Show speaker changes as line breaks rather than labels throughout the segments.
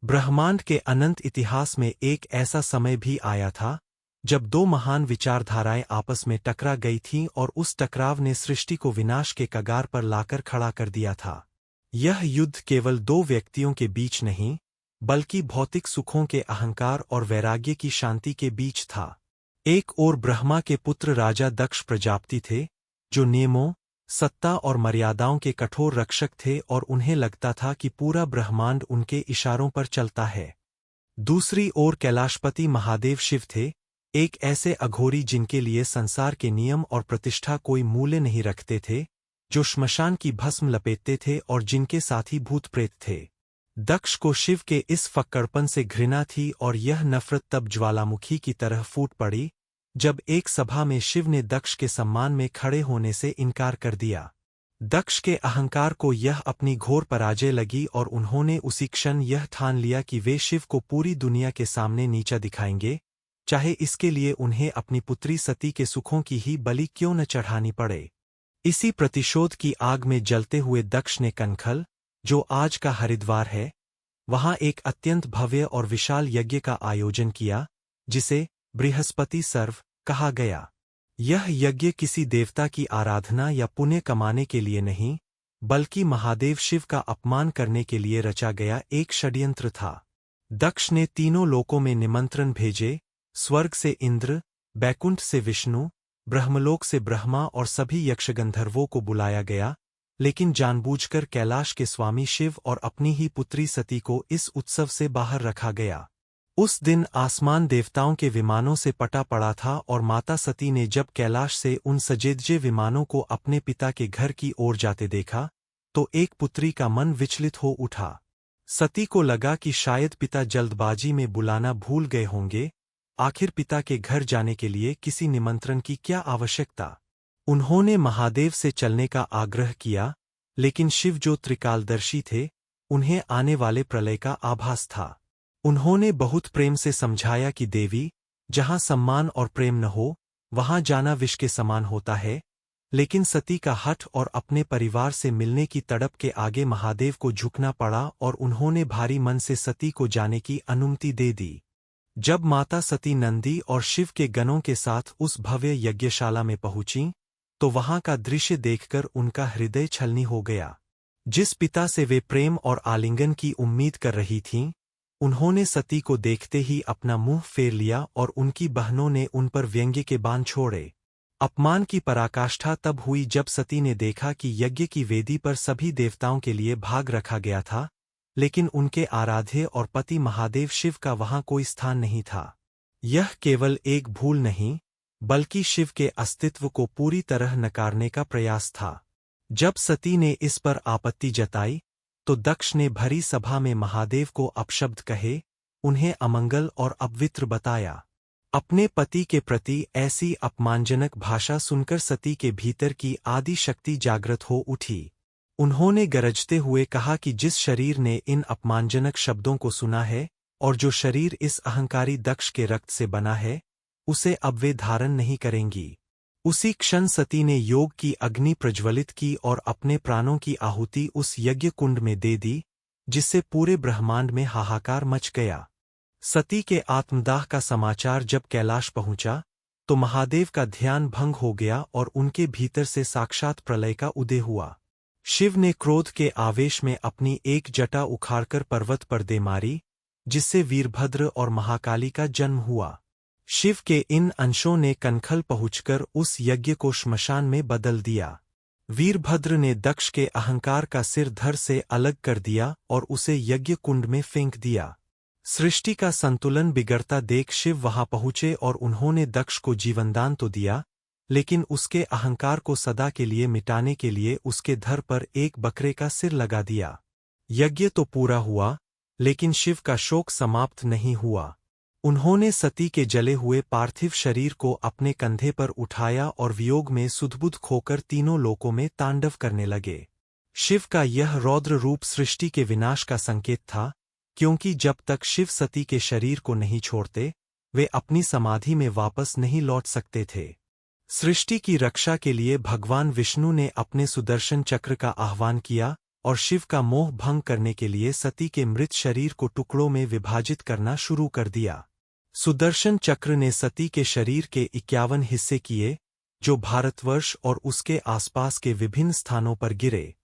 ब्रह्मांड के अनंत इतिहास में एक ऐसा समय भी आया था जब दो महान विचारधाराएं आपस में टकरा गई थीं और उस टकराव ने सृष्टि को विनाश के कगार पर लाकर खड़ा कर दिया था। यह युद्ध केवल दो व्यक्तियों के बीच नहीं, बल्कि भौतिक सुखों के अहंकार और वैराग्य की शांति के बीच था। एक ओर ब्रह्मा के पुत्र राजा दक्ष प्रजापति थे, जो नियमों, सत्ता और मर्यादाओं के कठोर रक्षक थे और उन्हें लगता था कि पूरा ब्रह्मांड उनके इशारों पर चलता है। दूसरी ओर कैलाशपति महादेव शिव थे, एक ऐसे अघोरी जिनके लिए संसार के नियम और प्रतिष्ठा कोई मूल्य नहीं रखते थे, जो श्मशान की भस्म लपेटते थे और जिनके साथी भूत प्रेत थे। दक्ष को शिव के इस फक्कड़पन से घृणा थी और यह नफरत तब ज्वालामुखी की तरह फूट पड़ी जब एक सभा में शिव ने दक्ष के सम्मान में खड़े होने से इनकार कर दिया। दक्ष के अहंकार को यह अपनी घोर पराजय लगी और उन्होंने उसी क्षण यह ठान लिया कि वे शिव को पूरी दुनिया के सामने नीचा दिखाएंगे, चाहे इसके लिए उन्हें अपनी पुत्री सती के सुखों की ही बलि क्यों न चढ़ानी पड़े। इसी प्रतिशोध की आग में जलते हुए दक्ष ने कनखल, जो आज का हरिद्वार है, वहां एक अत्यंत भव्य और विशाल यज्ञ का आयोजन किया, जिसे बृहस्पति सर्व कहा गया। यह यज्ञ किसी देवता की आराधना या पुण्य कमाने के लिए नहीं, बल्कि महादेव शिव का अपमान करने के लिए रचा गया एक षड्यंत्र था। दक्ष ने तीनों लोकों में निमंत्रण भेजे, स्वर्ग से इंद्र, बैकुंठ से विष्णु, ब्रह्मलोक से ब्रह्मा और सभी यक्षगंधर्वों को बुलाया गया, लेकिन जानबूझकर कैलाश के स्वामी शिव और अपनी ही पुत्री सती को इस उत्सव से बाहर रखा गया। उस दिन आसमान देवताओं के विमानों से पटा पड़ा था और माता सती ने जब कैलाश से उन सजेदजे विमानों को अपने पिता के घर की ओर जाते देखा, तो एक पुत्री का मन विचलित हो उठा। सती को लगा कि शायद पिता जल्दबाजी में बुलाना भूल गए होंगे। आखिर पिता के घर जाने के लिए किसी निमंत्रण की क्या आवश्यकता। उन्होंने महादेव से चलने का आग्रह किया, लेकिन शिव जो त्रिकालदर्शी थे, उन्हें आने वाले प्रलय का आभास था। उन्होंने बहुत प्रेम से समझाया कि देवी, जहां सम्मान और प्रेम न हो, वहां जाना विष के समान होता है, लेकिन सती का हठ और अपने परिवार से मिलने की तड़प के आगे महादेव को झुकना पड़ा और उन्होंने भारी मन से सती को जाने की अनुमति दे दी। जब माता सती नंदी और शिव के गणों के साथ उस भव्य यज्ञशाला में पहुंची, तो वहां का दृश्य देखकर उनका हृदय छलनी हो गया। जिस पिता से वे प्रेम और आलिंगन की उम्मीद कर रही थीं, उन्होंने सती को देखते ही अपना मुंह फेर लिया और उनकी बहनों ने उन पर व्यंग्य के बाण छोड़े। अपमान की पराकाष्ठा तब हुई जब सती ने देखा कि यज्ञ की वेदी पर सभी देवताओं के लिए भाग रखा गया था, लेकिन उनके आराध्य और पति महादेव शिव का वहां कोई स्थान नहीं था। यह केवल एक भूल नहीं, बल्कि शिव के अस्तित्व को पूरी तरह नकारने का प्रयास था। जब सती ने इस पर आपत्ति जताई, तो दक्ष ने भरी सभा में महादेव को अपशब्द कहे, उन्हें अमंगल और अपवित्र बताया। अपने पति के प्रति ऐसी अपमानजनक भाषा सुनकर सती के भीतर की आदि शक्ति जागृत हो उठी। उन्होंने गरजते हुए कहा कि जिस शरीर ने इन अपमानजनक शब्दों को सुना है और जो शरीर इस अहंकारी दक्ष के रक्त से बना है, उसे अब वे धारण नहीं करेंगी। उसी क्षण सती ने योग की अग्नि प्रज्वलित की और अपने प्राणों की आहुति उस यज्ञ कुंड में दे दी, जिससे पूरे ब्रह्मांड में हाहाकार मच गया। सती के आत्मदाह का समाचार जब कैलाश पहुंचा, तो महादेव का ध्यान भंग हो गया और उनके भीतर से साक्षात प्रलय का उदय हुआ। शिव ने क्रोध के आवेश में अपनी एक जटा उखाड़कर पर्वत पर दे मारी, जिससे वीरभद्र और महाकाली का जन्म हुआ। शिव के इन अंशों ने कनखल पहुंचकर उस यज्ञ को श्मशान में बदल दिया। वीरभद्र ने दक्ष के अहंकार का सिर धड़ से अलग कर दिया और उसे यज्ञ कुंड में फेंक दिया। सृष्टि का संतुलन बिगड़ता देख शिव वहां पहुंचे और उन्होंने दक्ष को जीवनदान तो दिया, लेकिन उसके अहंकार को सदा के लिए मिटाने के लिए उसके धड़ पर एक बकरे का सिर लगा दिया। यज्ञ तो पूरा हुआ, लेकिन शिव का शोक समाप्त नहीं हुआ। उन्होंने सती के जले हुए पार्थिव शरीर को अपने कंधे पर उठाया और वियोग में सुधबुध खोकर तीनों लोकों में तांडव करने लगे। शिव का यह रौद्र रूप सृष्टि के विनाश का संकेत था, क्योंकि जब तक शिव सती के शरीर को नहीं छोड़ते, वे अपनी समाधि में वापस नहीं लौट सकते थे। सृष्टि की रक्षा के लिए भगवान विष्णु ने अपने सुदर्शन चक्र का आह्वान किया, और शिव का मोह भंग करने के लिए सती के मृत शरीर को टुकड़ों में विभाजित करना शुरू कर दिया। सुदर्शन चक्र ने सती के शरीर के 51 हिस्से किए, जो भारतवर्ष और उसके आसपास के विभिन्न स्थानों पर गिरे।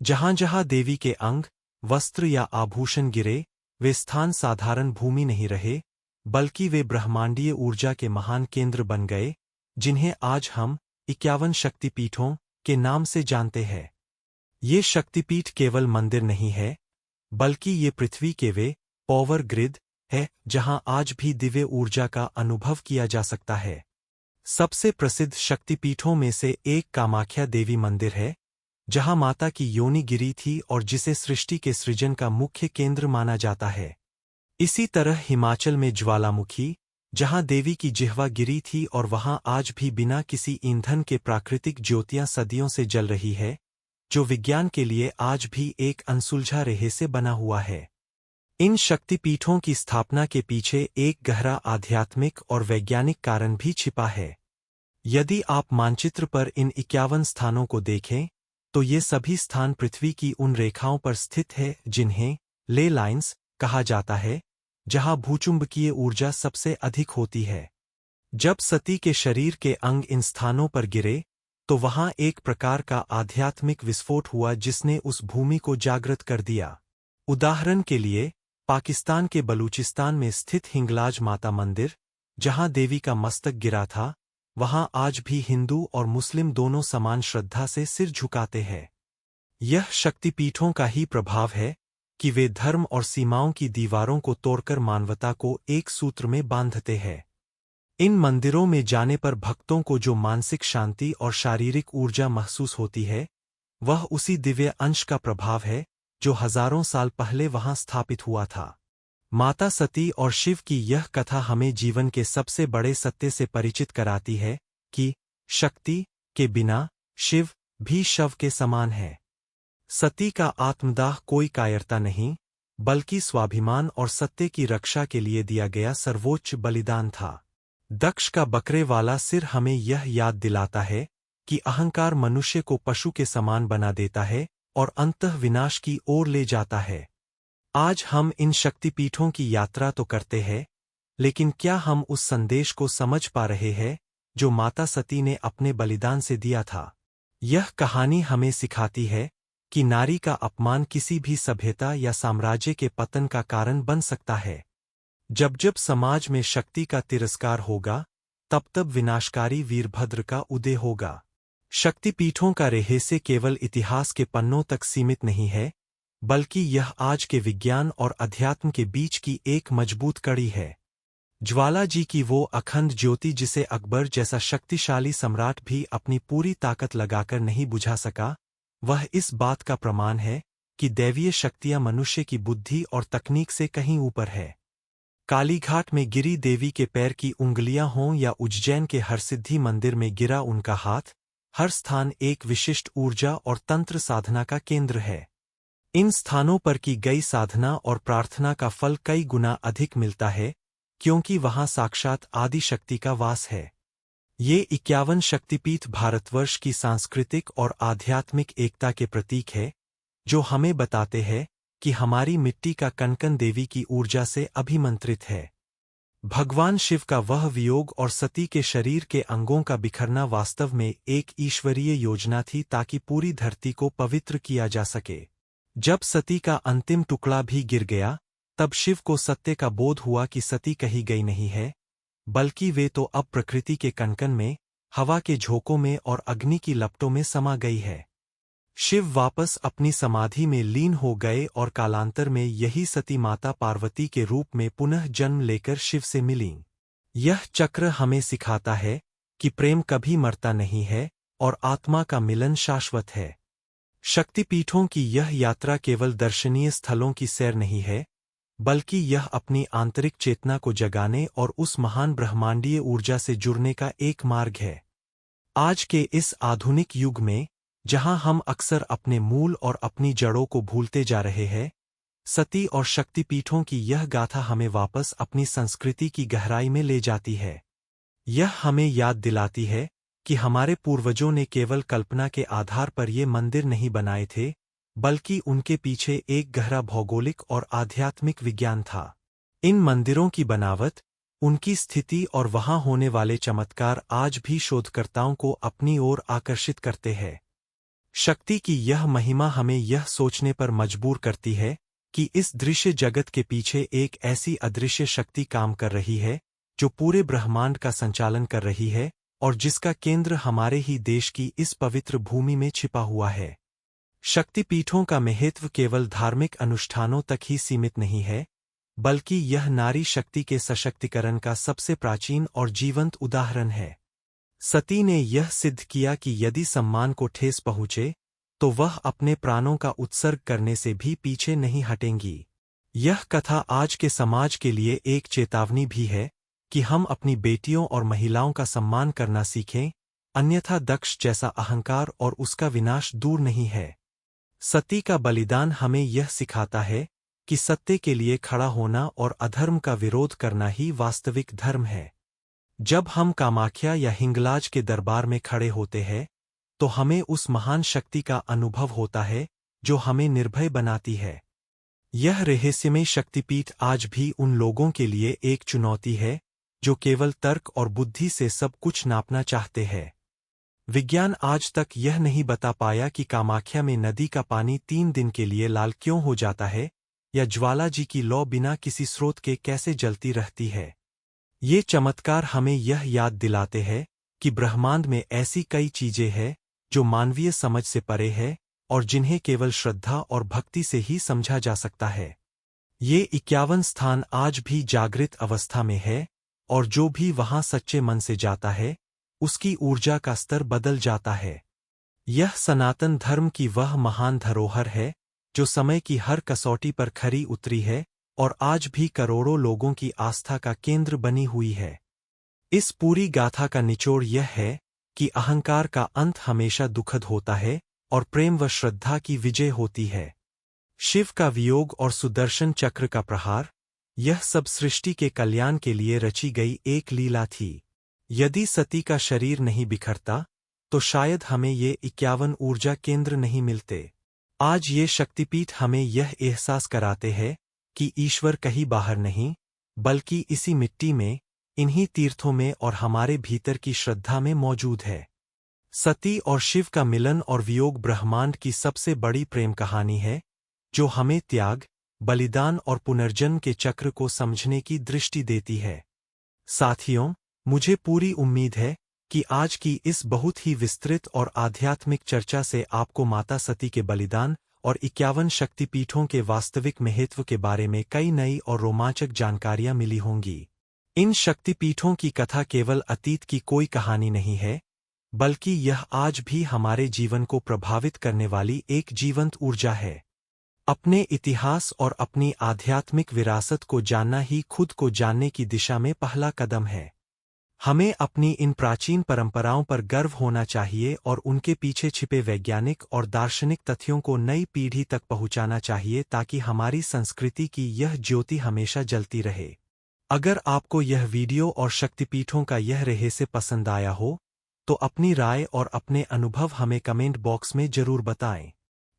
जहां जहां देवी के अंग, वस्त्र या आभूषण गिरे, वे स्थान साधारण भूमि नहीं रहे, बल्कि वे ब्रह्मांडीय ऊर्जा के महान केंद्र बन गए, जिन्हें आज हम 51 शक्तिपीठों के नाम से जानते हैं। ये शक्तिपीठ केवल मंदिर नहीं है, बल्कि ये पृथ्वी के वे पावर ग्रिड है जहां आज भी दिव्य ऊर्जा का अनुभव किया जा सकता है। सबसे प्रसिद्ध शक्तिपीठों में से एक कामाख्या देवी मंदिर है, जहां माता की योनि गिरी थी और जिसे सृष्टि के सृजन का मुख्य केंद्र माना जाता है। इसी तरह हिमाचल में ज्वालामुखी, जहां देवी की जिह्वा गिरी थी और वहां आज भी बिना किसी ईंधन के प्राकृतिक ज्योतियां सदियों से जल रही है, जो विज्ञान के लिए आज भी एक अनसुलझा रहस्य बना हुआ है। इन शक्तिपीठों की स्थापना के पीछे एक गहरा आध्यात्मिक और वैज्ञानिक कारण भी छिपा है। यदि आप मानचित्र पर इन 51 स्थानों को देखें, तो ये सभी स्थान पृथ्वी की उन रेखाओं पर स्थित है जिन्हें ले लाइन्स कहा जाता है, जहां भूचुंबकीय ऊर्जा सबसे अधिक होती है। जब सती के शरीर के अंग इन स्थानों पर गिरे, तो वहां एक प्रकार का आध्यात्मिक विस्फोट हुआ जिसने उस भूमि को जागृत कर दिया। उदाहरण के लिए, पाकिस्तान के बलूचिस्तान में स्थित हिंगलाज माता मंदिर, जहां देवी का मस्तक गिरा था, वहां आज भी हिंदू और मुस्लिम दोनों समान श्रद्धा से सिर झुकाते हैं। यह शक्तिपीठों का ही प्रभाव है कि वे धर्म और सीमाओं की दीवारों को तोड़कर मानवता को एक सूत्र में बांधते हैं। इन मंदिरों में जाने पर भक्तों को जो मानसिक शांति और शारीरिक ऊर्जा महसूस होती है, वह उसी दिव्य अंश का प्रभाव है जो हजारों साल पहले वहां स्थापित हुआ था। माता सती और शिव की यह कथा हमें जीवन के सबसे बड़े सत्य से परिचित कराती है कि शक्ति के बिना शिव भी शव के समान है। सती का आत्मदाह कोई कायरता नहीं, बल्कि स्वाभिमान और सत्य की रक्षा के लिए दिया गया सर्वोच्च बलिदान था। दक्ष का बकरे वाला सिर हमें यह याद दिलाता है कि अहंकार मनुष्य को पशु के समान बना देता है और अंततः विनाश की ओर ले जाता है। आज हम इन शक्तिपीठों की यात्रा तो करते हैं, लेकिन क्या हम उस संदेश को समझ पा रहे हैं जो माता सती ने अपने बलिदान से दिया था? यह कहानी हमें सिखाती है कि नारी का अपमान किसी भी सभ्यता या साम्राज्य के पतन का कारण बन सकता है। जब जब समाज में शक्ति का तिरस्कार होगा, तब तब विनाशकारी वीरभद्र का उदय होगा। शक्तिपीठों का रहस्य केवल इतिहास के पन्नों तक सीमित नहीं है, बल्कि यह आज के विज्ञान और अध्यात्म के बीच की एक मजबूत कड़ी है। ज्वाला जी की वो अखंड ज्योति जिसे अकबर जैसा शक्तिशाली सम्राट भी अपनी पूरी ताकत लगाकर नहीं बुझा सका, वह इस बात का प्रमाण है कि दैवीय शक्तियां मनुष्य की बुद्धि और तकनीक से कहीं ऊपर है। कालीघाट में गिरी देवी के पैर की उंगलियां हों या उज्जैन के हरसिद्धि मंदिर में गिरा उनका हाथ, हर स्थान एक विशिष्ट ऊर्जा और तंत्र साधना का केंद्र है। इन स्थानों पर की गई साधना और प्रार्थना का फल कई गुना अधिक मिलता है, क्योंकि वहां साक्षात आदि शक्ति का वास है। ये 51 शक्तिपीठ भारतवर्ष की सांस्कृतिक और आध्यात्मिक एकता के प्रतीक है, जो हमें बताते हैं कि हमारी मिट्टी का कण-कण देवी की ऊर्जा से अभिमंत्रित है। भगवान शिव का वह वियोग और सती के शरीर के अंगों का बिखरना वास्तव में एक ईश्वरीय योजना थी ताकि पूरी धरती को पवित्र किया जा सके। जब सती का अंतिम टुकड़ा भी गिर गया, तब शिव को सत्य का बोध हुआ कि सती कहीं गई नहीं है, बल्कि वे तो अब प्रकृति के कण-कण में, हवा के झोंकों में और अग्नि की लपटों में समा गई है। शिव वापस अपनी समाधि में लीन हो गए और कालांतर में यही सती माता पार्वती के रूप में पुनः जन्म लेकर शिव से मिलीं। यह चक्र हमें सिखाता है कि प्रेम कभी मरता नहीं है और आत्मा का मिलन शाश्वत है। शक्तिपीठों की यह यात्रा केवल दर्शनीय स्थलों की सैर नहीं है, बल्कि यह अपनी आंतरिक चेतना को जगाने और उस महान ब्रह्मांडीय ऊर्जा से जुड़ने का एक मार्ग है। आज के इस आधुनिक युग में, जहां हम अक्सर अपने मूल और अपनी जड़ों को भूलते जा रहे हैं, सती और शक्तिपीठों की यह गाथा हमें वापस अपनी संस्कृति की गहराई में ले जाती है। यह हमें याद दिलाती है कि हमारे पूर्वजों ने केवल कल्पना के आधार पर ये मंदिर नहीं बनाए थे, बल्कि उनके पीछे एक गहरा भौगोलिक और आध्यात्मिक विज्ञान था। इन मंदिरों की बनावट, उनकी स्थिति और वहां होने वाले चमत्कार आज भी शोधकर्ताओं को अपनी ओर आकर्षित करते हैं। शक्ति की यह महिमा हमें यह सोचने पर मजबूर करती है कि इस दृश्य जगत के पीछे एक ऐसी अदृश्य शक्ति काम कर रही है जो पूरे ब्रह्मांड का संचालन कर रही है और जिसका केंद्र हमारे ही देश की इस पवित्र भूमि में छिपा हुआ है। शक्तिपीठों का महत्व केवल धार्मिक अनुष्ठानों तक ही सीमित नहीं है, बल्कि यह नारी शक्ति के सशक्तिकरण का सबसे प्राचीन और जीवंत उदाहरण है। सती ने यह सिद्ध किया कि यदि सम्मान को ठेस पहुँचे तो वह अपने प्राणों का उत्सर्ग करने से भी पीछे नहीं हटेंगी। यह कथा आज के समाज के लिए एक चेतावनी भी है कि हम अपनी बेटियों और महिलाओं का सम्मान करना सीखें, अन्यथा दक्ष जैसा अहंकार और उसका विनाश दूर नहीं है। सती का बलिदान हमें यह सिखाता है कि सत्य के लिए खड़ा होना और अधर्म का विरोध करना ही वास्तविक धर्म है। जब हम कामाख्या या हिंगलाज के दरबार में खड़े होते हैं तो हमें उस महान शक्ति का अनुभव होता है जो हमें निर्भय बनाती है। यह रहस्यमय शक्तिपीठ आज भी उन लोगों के लिए एक चुनौती है जो केवल तर्क और बुद्धि से सब कुछ नापना चाहते हैं। विज्ञान आज तक यह नहीं बता पाया कि कामाख्या में नदी का पानी 3 दिन के लिए लाल क्यों हो जाता है या ज्वाला जी की लौ बिना किसी स्रोत के कैसे जलती रहती है। ये चमत्कार हमें यह याद दिलाते हैं कि ब्रह्मांड में ऐसी कई चीजें हैं जो मानवीय समझ से परे है और जिन्हें केवल श्रद्धा और भक्ति से ही समझा जा सकता है। ये 51 स्थान आज भी जागृत अवस्था में है और जो भी वहां सच्चे मन से जाता है उसकी ऊर्जा का स्तर बदल जाता है। यह सनातन धर्म की वह महान धरोहर है जो समय की हर कसौटी पर खरी उतरी है और आज भी करोड़ों लोगों की आस्था का केंद्र बनी हुई है। इस पूरी गाथा का निचोड़ यह है कि अहंकार का अंत हमेशा दुखद होता है और प्रेम व श्रद्धा की विजय होती है। शिव का वियोग और सुदर्शन चक्र का प्रहार, यह सब सृष्टि के कल्याण के लिए रची गई एक लीला थी। यदि सती का शरीर नहीं बिखरता तो शायद हमें ये 51 ऊर्जा केंद्र नहीं मिलते। आज ये शक्तिपीठ हमें यह एहसास कराते हैं कि ईश्वर कहीं बाहर नहीं, बल्कि इसी मिट्टी में, इन्हीं तीर्थों में और हमारे भीतर की श्रद्धा में मौजूद है। सती और शिव का मिलन और वियोग ब्रह्मांड की सबसे बड़ी प्रेम कहानी है जो हमें त्याग, बलिदान और पुनर्जन्म के चक्र को समझने की दृष्टि देती है। साथियों, मुझे पूरी उम्मीद है कि आज की इस बहुत ही विस्तृत और आध्यात्मिक चर्चा से आपको माता सती के बलिदान और 51 शक्तिपीठों के वास्तविक महत्व के बारे में कई नई और रोमांचक जानकारियां मिली होंगी। इन शक्तिपीठों की कथा केवल अतीत की कोई कहानी नहीं है, बल्कि यह आज भी हमारे जीवन को प्रभावित करने वाली एक जीवंत ऊर्जा है। अपने इतिहास और अपनी आध्यात्मिक विरासत को जानना ही खुद को जानने की दिशा में पहला कदम है। हमें अपनी इन प्राचीन परंपराओं पर गर्व होना चाहिए और उनके पीछे छिपे वैज्ञानिक और दार्शनिक तथ्यों को नई पीढ़ी तक पहुंचाना चाहिए ताकि हमारी संस्कृति की यह ज्योति हमेशा जलती रहे। अगर आपको यह वीडियो और शक्तिपीठों का यह रहस्य पसंद आया हो तो अपनी राय और अपने अनुभव हमें कमेंट बॉक्स में जरूर बताएं।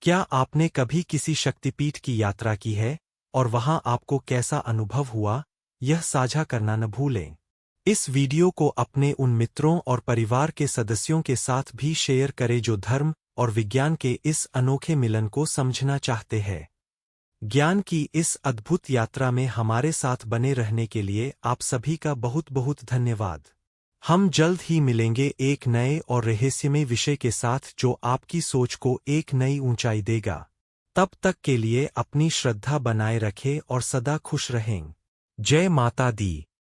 क्या आपने कभी किसी शक्तिपीठ की यात्रा की है और वहां आपको कैसा अनुभव हुआ, यह साझा करना न भूलें। इस वीडियो को अपने उन मित्रों और परिवार के सदस्यों के साथ भी शेयर करें जो धर्म और विज्ञान के इस अनोखे मिलन को समझना चाहते हैं। ज्ञान की इस अद्भुत यात्रा में हमारे साथ बने रहने के लिए आप सभी का बहुत बहुत धन्यवाद। हम जल्द ही मिलेंगे एक नए और रहस्यमय विषय के साथ जो आपकी सोच को एक नई ऊंचाई देगा। तब तक के लिए अपनी श्रद्धा बनाए रखें और सदा खुश रहें। जय माता दी।